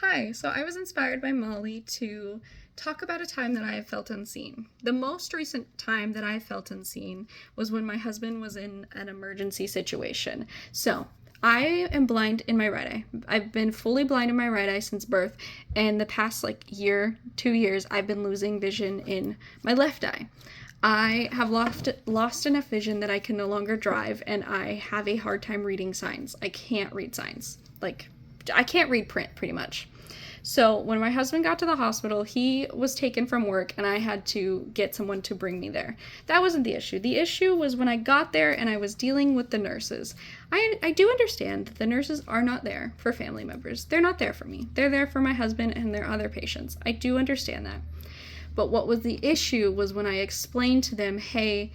Hi, so I was inspired by Molly to talk about a time that I have felt unseen. The most recent time that I felt unseen was when my husband was in an emergency situation. So, I am blind in my right eye. I've been fully blind in my right eye since birth, and the past year, 2 years, I've been losing vision in my left eye. I have lost enough vision that I can no longer drive, and I have a hard time reading signs. I can't read signs. I can't read print, pretty much. So when my husband got to the hospital, he was taken from work and I had to get someone to bring me there. That wasn't the issue. The issue was when I got there and I was dealing with the nurses. I do understand that the nurses are not there for family members. They're not there for me. They're there for my husband and their other patients. I do understand that. But what was the issue was when I explained to them, hey,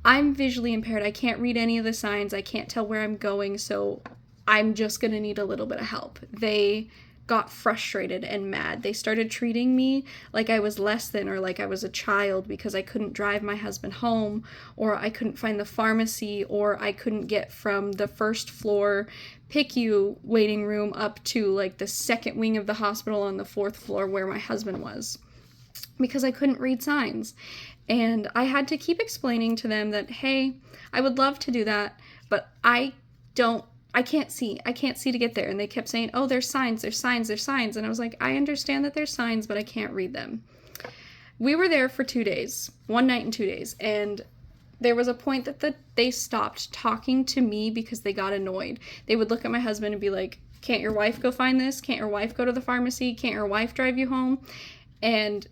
I'm visually impaired. I can't read any of the signs. I can't tell where I'm going, so I'm just going to need a little bit of help. They got frustrated and mad. They started treating me like I was less than or like I was a child because I couldn't drive my husband home, or I couldn't find the pharmacy, or I couldn't get from the first floor PICU waiting room up to the second wing of the hospital on the fourth floor where my husband was, because I couldn't read signs. And I had to keep explaining to them that, hey, I would love to do that, but I can't see. I can't see to get there. And they kept saying, oh, there's signs. And I was like, I understand that there's signs, but I can't read them. We were there for 2 days, 1 night and 2 days. And there was a point that they stopped talking to me because they got annoyed. They would look at my husband and be like, can't your wife go find this? Can't your wife go to the pharmacy? Can't your wife drive you home? And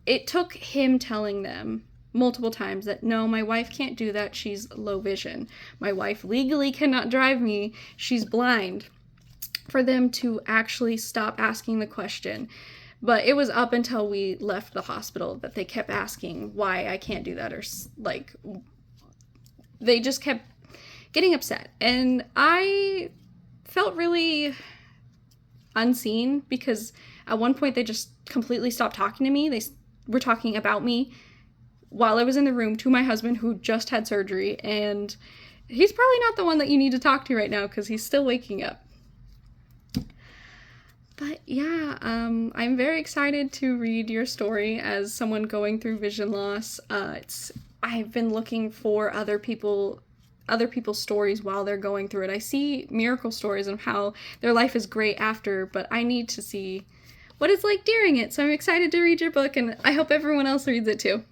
it took him telling them multiple times that, no, my wife can't do that. She's low vision. My wife legally cannot drive me. She's blind. For them to actually stop asking the question. But it was up until we left the hospital that they kept asking why I can't do that, or they just kept getting upset. And I felt really unseen because at one point they just completely stopped talking to me. They were talking about me while I was in the room to my husband, who just had surgery, and he's probably not the one that you need to talk to right now because he's still waking up. But yeah, I'm very excited to read your story as someone going through vision loss. I've been looking for other people's stories while they're going through it. I see miracle stories of how their life is great after, but I need to see what it's like during it. So I'm excited to read your book, and I hope everyone else reads it too.